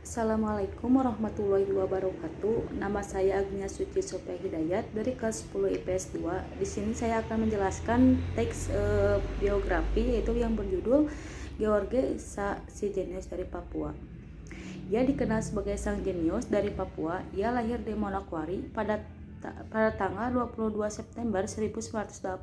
Assalamualaikum warahmatullahi wabarakatuh. Nama saya Agnia Suci Sopya Hidayat dari kelas 10 IPS 2. Di sini saya akan menjelaskan teks biografi yaitu yang berjudul George si jenius dari Papua. Ia dikenal sebagai sang jenius dari Papua. Ia lahir di Manokwari pada tanggal 22 September 1986.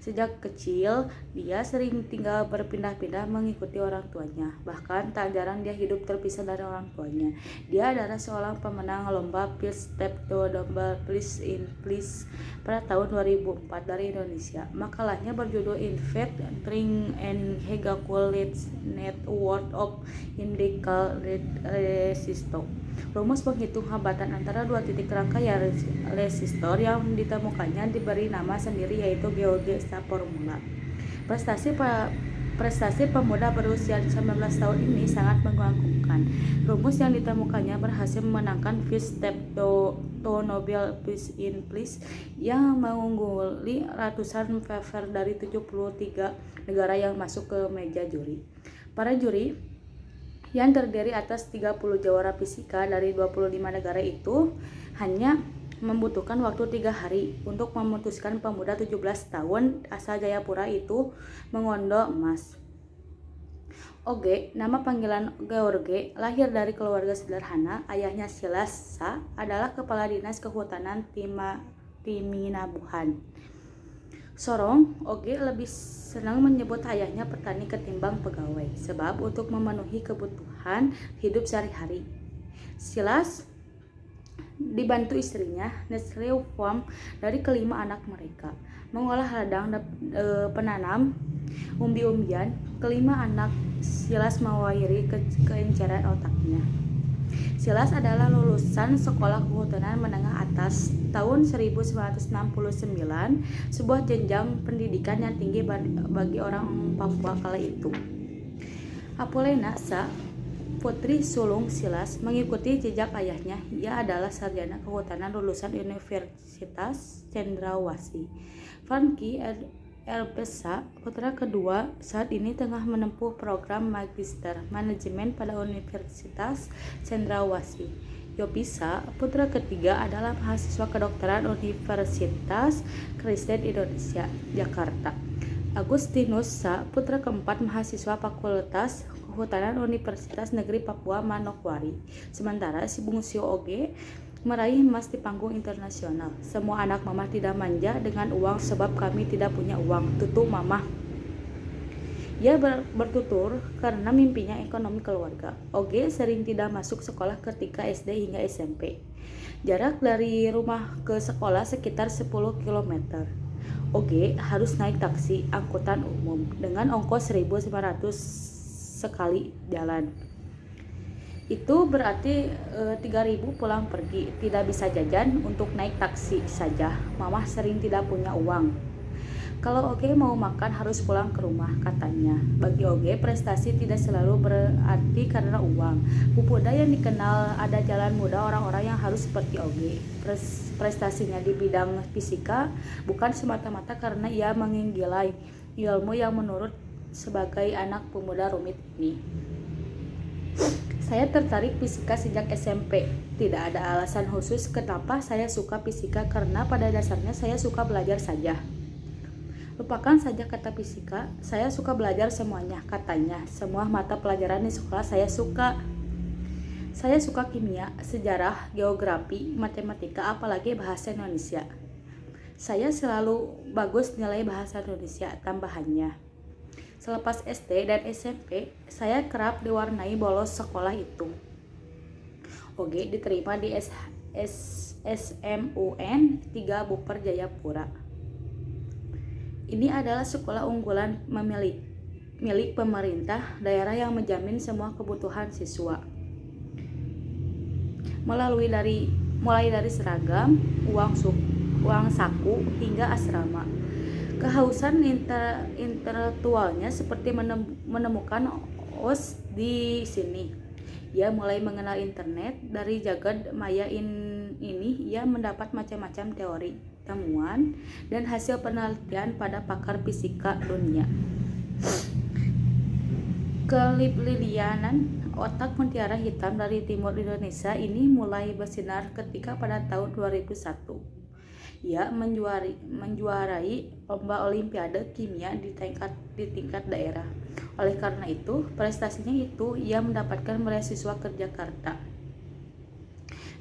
Sejak kecil, dia sering tinggal berpindah-pindah mengikuti orang tuanya. Bahkan tak jarang dia hidup terpisah dari orang tuanya. Dia adalah seorang pemenang lomba First Step to Domba Please in Please pada tahun 2004 dari Indonesia. Makalahnya berjudul In Fact, Drink and Hegaculate Network of Indical Resistor. Rumus penghitung hambatan antara dua titik rangkaian resistor yang ditemukannya diberi nama sendiri yaitu George formula. Prestasi pemuda berusia 19 tahun ini sangat mengagumkan. Rumus yang ditemukannya berhasil memenangkan First Step to Nobel Peace in Peace yang mengungguli ratusan favor dari 73 negara yang masuk ke meja juri. Para juri yang terdiri atas 30 jawara fisika dari 25 negara itu hanya membutuhkan waktu 3 hari untuk memutuskan pemuda 17 tahun asal Jayapura itu mengondo emas. Oge, nama panggilan George, lahir dari keluarga sederhana. Ayahnya Silas adalah kepala dinas kehutanan Timinabuhan. Sorong, Oge lebih senang menyebut ayahnya petani ketimbang pegawai, sebab untuk memenuhi kebutuhan hidup sehari-hari. Silas dibantu istrinya, Nestle Farm, dari kelima anak mereka. Mengolah ladang penanam umbi-umbian, kelima anak Silas mewakili keenceran otaknya. Silas adalah lulusan Sekolah Kehutanan Menengah Atas tahun 1969, sebuah jenjang pendidikan yang tinggi bagi orang Papua kala itu. Apolena putri sulung Silas, mengikuti jejak ayahnya. Ia adalah sarjana kehutanan lulusan Universitas Cendrawasih. Franky Elbesa, putra kedua, saat ini tengah menempuh program Magister Manajemen pada Universitas Cendrawasih. Yopisa, putra ketiga, adalah mahasiswa kedokteran Universitas Kristen Indonesia, Jakarta. Agustinus putra keempat, mahasiswa Fakultas Kehutanan Universitas Negeri Papua Manokwari. Sementara si bungsu Oge meraih emas di panggung internasional. Semua anak mama tidak manja dengan uang sebab kami tidak punya uang, tutur mama. Ia bertutur karena mimpinya ekonomi keluarga. Oge sering tidak masuk sekolah ketika SD hingga SMP. Jarak dari rumah ke sekolah sekitar 10 km. Oge harus naik taksi angkutan umum dengan ongkos 1.500 sekali jalan. Itu berarti 3.000 pulang pergi, tidak bisa jajan, untuk naik taksi saja. Mama sering tidak punya uang. Kalau Oge mau makan harus pulang ke rumah, katanya. Bagi Oge, prestasi tidak selalu berarti karena uang. Pemuda yang dikenal ada jalan mudah orang-orang yang harus seperti Oge. Prestasinya di bidang fisika bukan semata-mata karena ia menginggilai ilmu yang menurut sebagai anak pemuda rumit ini. Saya tertarik fisika sejak SMP. Tidak ada alasan khusus kenapa saya suka fisika, karena pada dasarnya saya suka belajar saja. Lupakan saja kata fisika, saya suka belajar semuanya, katanya. Semua mata pelajaran di sekolah saya suka. Saya suka kimia, sejarah, geografi, matematika, apalagi bahasa Indonesia. Saya selalu bagus nilai bahasa Indonesia, tambahannya. Selepas SD dan SMP, saya kerap diwarnai bolos sekolah itu. Oge diterima di SMUN 3 Buper Jayapura. Ini adalah sekolah unggulan milik pemerintah daerah yang menjamin semua kebutuhan siswa. Mulai dari seragam, uang saku hingga asrama. Kehausan intelektualnya seperti menemukan OS di sini. Ia mulai mengenal internet. Dari jagad maya ini ia mendapat macam-macam teori, temuan, dan hasil penelitian pada pakar fisika dunia. Kelip-lilianan otak mutiara hitam dari timur Indonesia ini mulai bersinar ketika pada tahun 2001 ia menjuarai lomba olimpiade kimia di tingkat daerah. Oleh karena itu, prestasinya itu ia mendapatkan beasiswa ke Jakarta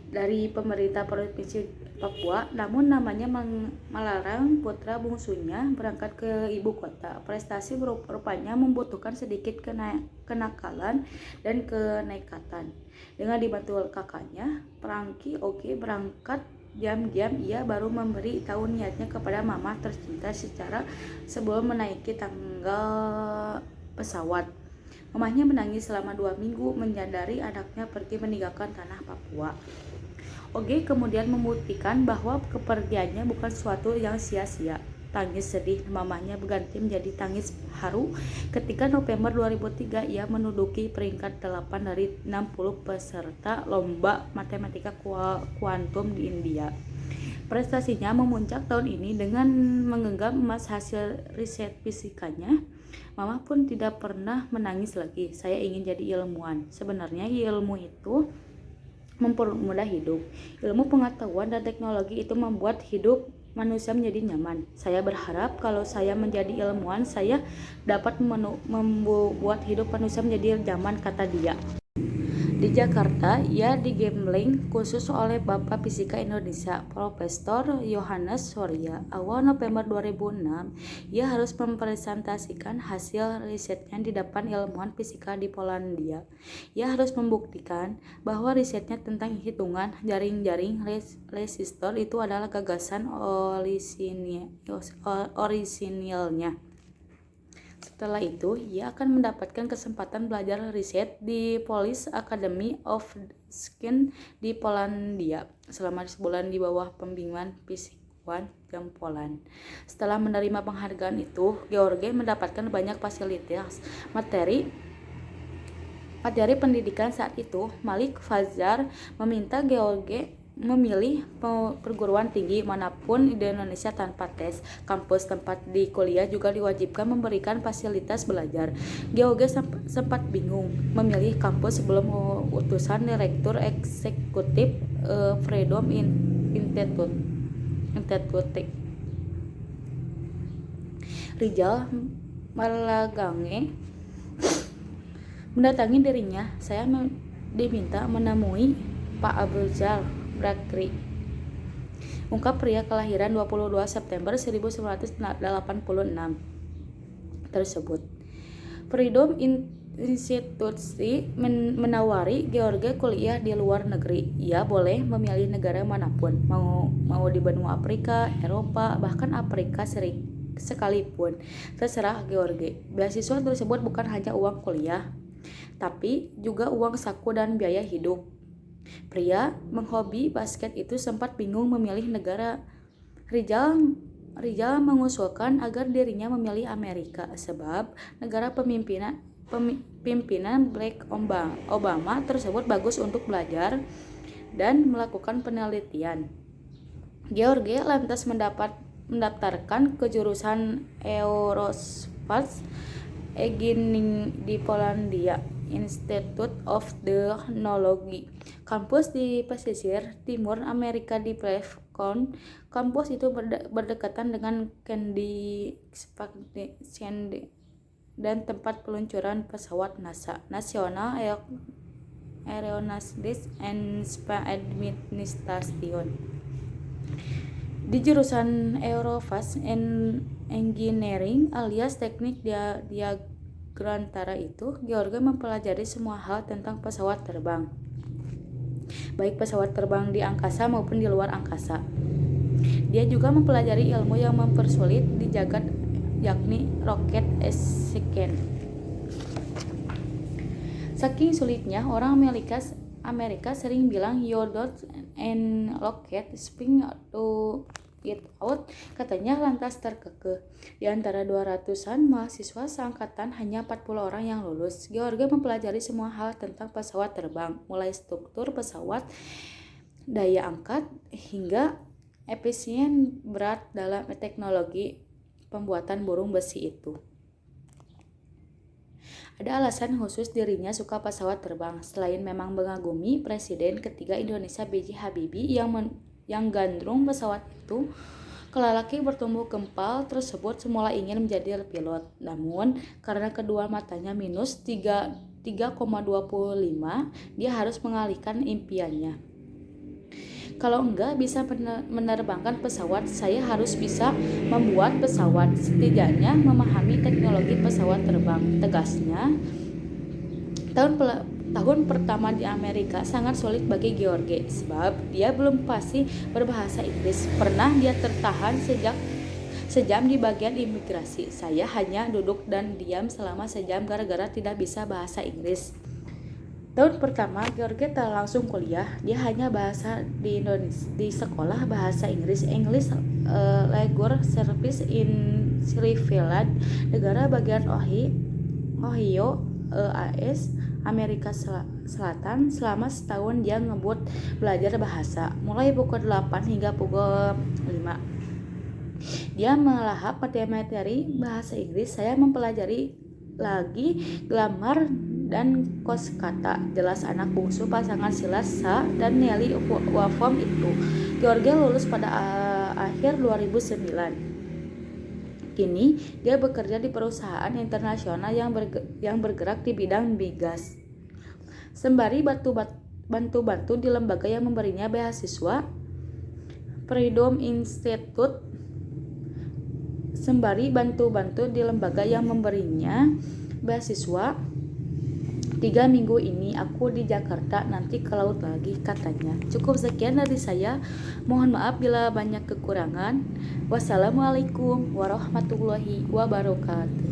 dari pemerintah Provinsi Papua, namun namanya melarang putra bungsunya berangkat ke ibu kota. Prestasi rupanya membutuhkan sedikit kenakalan dan kenekatan. Dengan dibantu kakaknya, Prangki Oke berangkat diam-diam ia baru memberi tahu niatnya kepada mama tercinta secara sebelum menaiki tangga pesawat. Mamahnya menangis selama 2 minggu menyadari anaknya pergi meninggalkan tanah Papua. Oge kemudian membuktikan bahwa kepergiannya bukan sesuatu yang sia-sia. Tangis sedih mamahnya berganti menjadi tangis haru ketika November 2003 ia menduduki peringkat 8 dari 60 peserta lomba matematika kuantum di India. Prestasinya memuncak tahun ini dengan menggenggam emas hasil riset fisikanya. Mama pun tidak pernah menangis lagi. Saya ingin jadi ilmuwan. Sebenarnya ilmu itu mempermudah hidup. Ilmu pengetahuan dan teknologi itu membuat hidup manusia menjadi nyaman. Saya berharap kalau saya menjadi ilmuwan, saya dapat membuat hidup manusia menjadi nyaman, kata dia. Di Jakarta, ia digambling khusus oleh Bapak Fisika Indonesia, Profesor Yohanes Surya. Awal November 2006, ia harus mempresentasikan hasil risetnya di depan ilmuwan fisika di Polandia. Ia harus membuktikan bahwa risetnya tentang hitungan jaring-jaring resistor itu adalah gagasan orisinilnya. Setelah itu, ia akan mendapatkan kesempatan belajar riset di Polish Academy of Science di Polandia selama sebulan di bawah pembimbingan fisikawan Poland. Setelah menerima penghargaan itu, George mendapatkan banyak fasilitas materi pendidikan. Saat itu, Malik Fazar meminta George memilih perguruan tinggi manapun di Indonesia tanpa tes. Kampus tempat di kuliah juga diwajibkan memberikan fasilitas belajar. George sempat bingung memilih kampus sebelum utusan Direktur Eksekutif Freedom Institute Rizal Malagange mendatangi dirinya. Saya diminta menemui Pak Abuzar Bakri, ungkap pria kelahiran 22 September 1986 tersebut. Freedom Institute menawari George kuliah di luar negeri. Ia boleh memilih negara manapun, mau di benua Afrika, Eropa, bahkan Afrika sekalipun. Terserah George. Beasiswa tersebut bukan hanya uang kuliah, tapi juga uang saku dan biaya hidup. Pria menghobi basket itu sempat bingung memilih negara. Rizal mengusulkan agar dirinya memilih Amerika sebab negara pimpinan Barack Obama tersebut bagus untuk belajar dan melakukan penelitian. George lantas mendaftarkan ke jurusan Aerospace Engineering di Polandia Institute of Technology. Kampus di pesisir timur Amerika di Plevcon. Kampus itu berdekatan dengan Kennedy dan tempat peluncuran pesawat NASA, National Aeronautics and Space Administration. Di jurusan Aerospace Engineering alias teknik diagrantara itu, George mempelajari semua hal tentang pesawat terbang, baik pesawat terbang di angkasa maupun di luar angkasa. Dia juga mempelajari ilmu yang mempersulit di jagat, yakni rocket science. Saking sulitnya, orang Amerika sering bilang you don't and rocket spring to it out, katanya lantas terkekeh. Di antara 200-an mahasiswa seangkatan hanya 40 orang yang lulus. George mempelajari semua hal tentang pesawat terbang, mulai struktur pesawat, daya angkat, hingga efisien berat dalam teknologi pembuatan burung besi itu. Ada alasan khusus dirinya suka pesawat terbang. Selain memang mengagumi, Presiden ketiga Indonesia B.J. Habibie yang gandrung pesawat itu, lelaki bertumbuh kempal tersebut semula ingin menjadi pilot. Namun, karena kedua matanya minus 3,25, dia harus mengalihkan impiannya. Kalau enggak bisa menerbangkan pesawat, saya harus bisa membuat pesawat, setidaknya memahami teknologi pesawat terbang, tegasnya. Tahun pertama di Amerika sangat sulit bagi George, sebab dia belum pasti berbahasa Inggris. Pernah dia tertahan sejam di bagian imigrasi. Saya hanya duduk dan diam selama sejam gara-gara tidak bisa bahasa Inggris. Tahun pertama, George tak langsung kuliah. Dia hanya bahasa di Indonesia, di sekolah bahasa Inggris, English Language Service in Sheffield, negara bagian Ohio, AS, Amerika Selatan. Selama setahun dia ngebut belajar bahasa, mulai pukul 8 hingga pukul 5. Dia melahap materi bahasa Inggris. Saya mempelajari lagi grammar dan kosakata. Jelas anak bungsu pasangan Silas Sa dan Nelly Wafom itu. George lulus pada akhir 2009. Kini dia bekerja di perusahaan internasional yang bergerak di bidang migas. Sembari bantu-bantu di lembaga yang memberinya beasiswa, Freedom Institute. Sembari bantu-bantu di lembaga yang memberinya beasiswa. 3 minggu ini aku di Jakarta, nanti ke laut lagi, katanya. Cukup sekian dari saya. Mohon maaf bila banyak kekurangan. Wassalamualaikum warahmatullahi wabarakatuh.